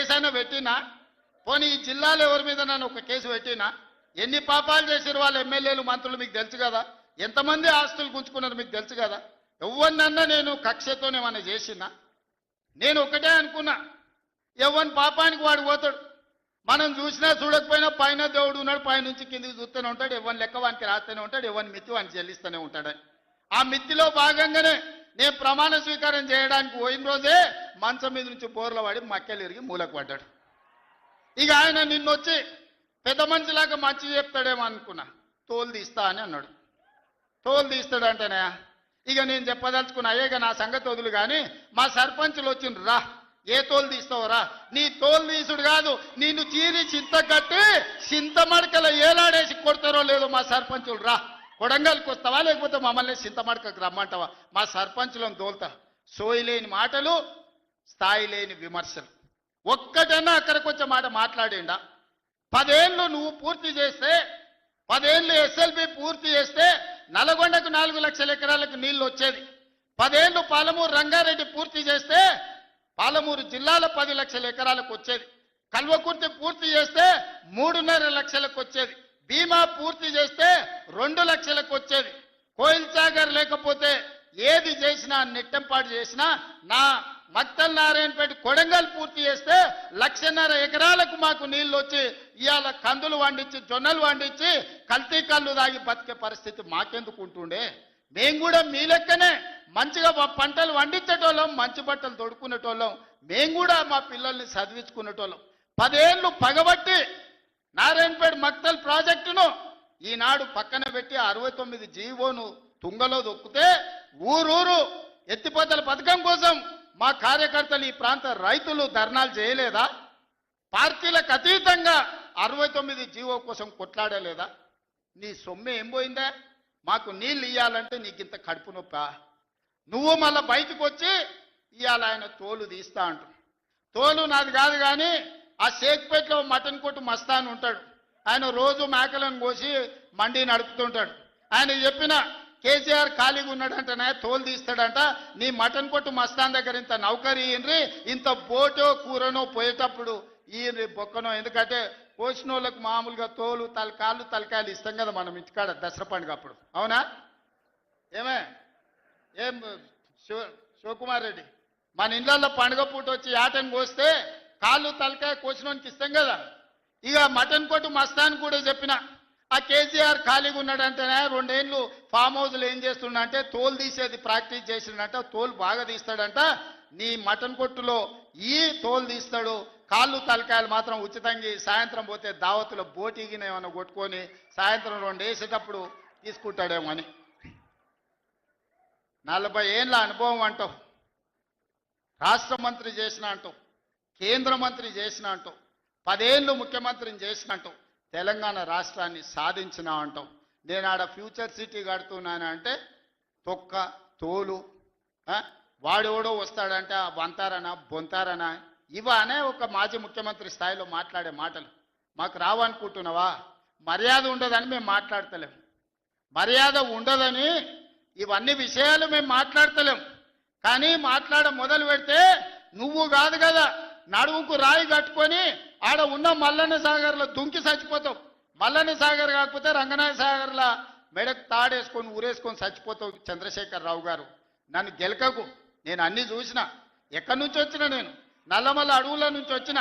Case అయినా పెట్టినా? పోనీ ఈ జిల్లాలో ఎవరి మీద నన్ను ఒక కేసు పెట్టినా? ఎన్ని పాపాలు చేసారు వాళ్ళ ఎమ్మెల్యేలు మంత్రులు మీకు తెలుసు కదా, ఎంతమంది ఆస్తులు గుంజుకున్నారు మీకు తెలుసు కదా. ఎవరినన్నా నేను కక్షతోనేమన్నా చేసినా? నేను ఒకటే అనుకున్నా, ఎవరి పాపానికి వాడు పోతాడు. మనం చూసినా చూడకపోయినా పైన దేవుడు ఉన్నాడు, పైనుంచి కిందికి చూస్తూనే ఉంటాడు, ఎవరిని లెక్క వానికి రాస్తూనే ఉంటాడు, ఎవరిని మిత్తి వానికి చెల్లిస్తూనే ఉంటాడని. ఆ మిత్తిలో భాగంగానే నేను ప్రమాణ స్వీకారం చేయడానికి పోయిన రోజే మంచం మీద నుంచి బోర్ల పడి మక్కెలు ఇరిగి మూలకు పడ్డాడు. ఇక ఆయన నిన్నొచ్చి పెద్ద మనిషిలాగా మంచి చెప్తాడేమో అనుకున్నా, తోలు తీస్తా అని అన్నాడు. తోలు తీస్తాడంటేనే ఇక నేను చెప్పదలుచుకున్నా, అయ్యేగా నా సంగతి వదులు కానీ మా సర్పంచులు వచ్చిండ్రు, రా ఏ తోలు తీస్తావురా? నీ తోలు తీసుడు కాదు, నిన్ను చీరి చింత కట్టి చింత మడకల ఏలాడేసి కొడతారో లేదో మా సర్పంచులు, రా కొడంగల్కి వస్తావా లేకపోతే మమ్మల్ని చింత మడకకు రమ్మంటావా? మా సర్పంచులను తోలుతా. సోయి లేని మాటలు, స్థాయి లేని విమర్శలు. ఒక్కటన్నా అక్కడికి వచ్చే మాట మాట్లాడిండా? 10 ఏళ్ళు నువ్వు పూర్తి చేస్తే, 10 ఏళ్ళు ఎస్ఎల్బి పూర్తి చేస్తే నల్గొండకు 4 లక్షల ఎకరాలకు నీళ్లు వచ్చేది. 10 ఏళ్ళు పాలమూరు రంగారెడ్డి పూర్తి చేస్తే పాలమూరు జిల్లాలో 10 లక్షల ఎకరాలకు వచ్చేది. కల్వకుర్తి పూర్తి చేస్తే 3.5 లక్షలకు వచ్చేది. భీమా పూర్తి చేస్తే 2 లక్షలకు వచ్చేది. కోయిల్ సాగర్ లేకపోతే ఏది చేసినా, నెట్టంపాటు చేసినా, నా మక్తల్ నారాయణపేట కొడంగల్ పూర్తి చేస్తే 1.5 ఎకరాలకు మాకు నీళ్లు వచ్చి ఇవాళ కందులు వండించి, జొన్నలు వండించి, కల్తీ కళ్ళు దాగి బతికే పరిస్థితి మాకెందుకు ఉంటుండే? మేము కూడా మీ లెక్కనే మంచిగా పంటలు వండించేటోళ్ళం, మంచి బట్టలు తొడుక్కునేటోళ్ళం, మేము కూడా మా పిల్లల్ని చదివించుకునేటోళ్ళం. 10 ఏళ్ళు పగబట్టి నారాయణపేట మక్తల్ ప్రాజెక్టును ఈనాడు పక్కన పెట్టి 69 జీవోను తుంగలో దొక్కితే ఊరూరు ఎత్తిపోతల పథకం కోసం మా కార్యకర్తలు, ఈ ప్రాంత రైతులు ధర్నాలు చేయలేదా? పార్టీలకు అతీతంగా 69 జీవో కోసం కొట్లాడలేదా? నీ సొమ్మె ఏం పోయిందా? మాకు నీళ్ళు ఇయ్యాలంటే నీకు ఇంత కడుపు నొప్పా? నువ్వు మళ్ళీ బయటకు వచ్చి ఇవాళ ఆయన తోలు తీస్తా అంటు. తోలు నాది కాదు కానీ ఆ షేక్పేటలో మటన్ కొట్టు మస్తాన్ ఉంటాడు, ఆయన రోజు మేకలను కోసి మండి నడుపుతుంటాడు. ఆయన చెప్పిన కేసీఆర్ ఖాళీగా ఉన్నాడంటనే తోలు తీస్తాడంట, నీ మటన్ కొట్టు మస్తాన్ దగ్గర ఇంత నౌకరీ ఇయ్యండ్రి, ఇంత బోటో కూరనో పోయేటప్పుడు ఈయన బొక్కనో, ఎందుకంటే పోసిన వాళ్ళకు మామూలుగా తోలు కాళ్ళు తలకాయలు ఇస్తాం కదా మనం ఇంటికాడ దసరా పండుగ అప్పుడు, అవునా? ఏం శివకుమార్ రెడ్డి, మన ఇళ్ళల్లో పండుగ పూట వచ్చి ఆటను కోస్తే కాళ్ళు తలకాయ కోసినోనికి ఇస్తాం కదా. ఇక మటన్ కొట్టు మస్తాన్ కూడా చెప్పిన, ఆ కేసీఆర్ ఖాళీగా ఉన్నాడంటేనే 2 ఏళ్ళు ఫామ్ హౌస్లో ఏం చేస్తుండంటే తోలు తీసేది ప్రాక్టీస్ చేసిండంట, తోలు బాగా తీస్తాడంట. నీ మటన్ కొట్టులో ఈ తోలు తీస్తాడు, కాళ్ళు తలకాయలు మాత్రం ఉచితంగా సాయంత్రం పోతే దావతులో బోటిగిన ఏమైనా కొట్టుకొని సాయంత్రం 2 వేసేటప్పుడు తీసుకుంటాడేమో అని. 40 ఏళ్ళ అనుభవం అంటావు, రాష్ట్ర మంత్రి చేసిన అంటావు, కేంద్ర మంత్రి చేసిన అంటావు, 10 ఏళ్ళు ముఖ్యమంత్రిని చేసిన అంటావు, తెలంగాణ రాష్ట్రాన్ని సాధించిన అంటావు. నేను ఆడ ఫ్యూచర్ సిటీ కడుతున్నాను అంటే తొక్క తోలు, వాడెవడో వస్తాడంటే వంతారనా బొంతారనా, ఇవనే ఒక మాజీ ముఖ్యమంత్రి స్థాయిలో మాట్లాడే మాటలు మాకు రావనుకుంటున్నావా? మర్యాద ఉండదని మేము మాట్లాడతలేం, మర్యాద ఉండదని ఇవన్నీ విషయాలు మేము మాట్లాడతలేం. కానీ మాట్లాడ మొదలు పెడితే నువ్వు కాదు కదా, నడువుకు రాయి కట్టుకొని ఆడ ఉన్న మల్లన్న సాగర్లో దుంకి చచ్చిపోతావు. మల్లన్న సాగర్ కాకపోతే రంగనాయ సాగర్లో మెడకు తాడేసుకొని ఊరేసుకొని చచ్చిపోతావు. చంద్రశేఖర్ రావు గారు, నన్ను గెలకకు, నేను అన్నీ చూసిన. ఎక్కడి నుంచి వచ్చిన నేను? నల్లమల్ల అడవుల నుంచి వచ్చిన,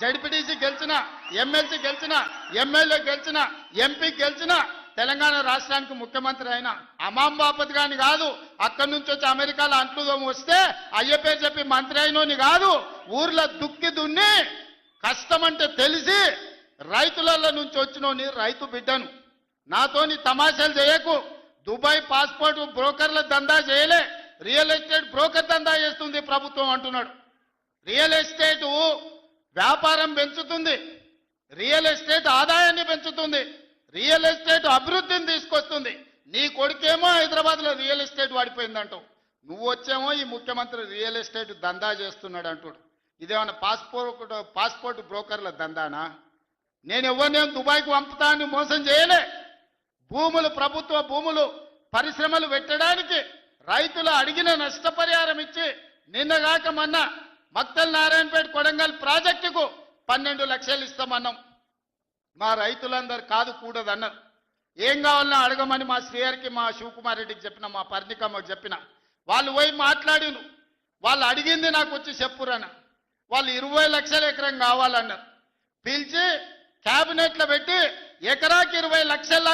జడ్పీటీసీ గెలిచిన, ఎమ్మెల్సీ గెలిచిన, ఎమ్మెల్యే గెలిచిన, ఎంపీ గెలిచిన, తెలంగాణ రాష్ట్రానికి ముఖ్యమంత్రి అయిన అమాం బాపత్ గాని కాదు. అక్కడి నుంచి వచ్చి అమెరికాలో అంట్లుదోమ వస్తే అయ్యపే చెప్పి మంత్రి అయినోని కాదు. ఊర్లో దుక్కి దున్ని కష్టమంటే తెలిసి రైతుల నుంచి వచ్చినోని, రైతు బిడ్డను. నాతోని తమాషాలు చేయకు. దుబాయ్ పాస్పోర్ట్ బ్రోకర్ల దందా చేయలే, రియల్ ఎస్టేట్ బ్రోకర్ దందా చేస్తుంది ప్రభుత్వం అంటున్నాడు. రియల్ ఎస్టేట్ వ్యాపారం పెంచుతుంది, రియల్ ఎస్టేట్ ఆదాయాన్ని పెంచుతుంది, రియల్ ఎస్టేట్ అభివృద్ధిని తీసుకొస్తుంది. నీ కొడుకేమో హైదరాబాద్లో రియల్ ఎస్టేట్ వాడిపోయిందంటావు, నువ్వు వచ్చేమో ఈ ముఖ్యమంత్రి రియల్ ఎస్టేట్ దందా చేస్తున్నాడు అంటాడు. ఇదేమన్నా పాస్పోర్ట్ బ్రోకర్ల దందానా? నేను ఎవరినేం దుబాయ్కి పంపుతా అని మోసం చేయలే. భూములు, ప్రభుత్వ భూములు పరిశ్రమలు పెట్టడానికి రైతులు అడిగిన నష్టపరిహారం ఇచ్చి నిన్నగాక మొన్న మక్తల్ నారాయణపేట కొడంగల్ ప్రాజెక్టుకు 12 లక్షలు ఇస్తామన్నాం. మా రైతులందరూ కాదు కూడదన్నారు. ఏం కావాలన్నా అడగమని మా శ్రీహరికి మా శివకుమార్ రెడ్డికి చెప్పిన, మా పర్ణికమ్మకు చెప్పిన. వాళ్ళు పోయి మాట్లాడిను. వాళ్ళు అడిగింది నాకు వచ్చి చెప్పురన్న. వాళ్ళు 20 లక్షల ఎకరం కావాలన్నారు. పిలిచి క్యాబినెట్లో పెట్టి ఎకరాకి 20 లక్షల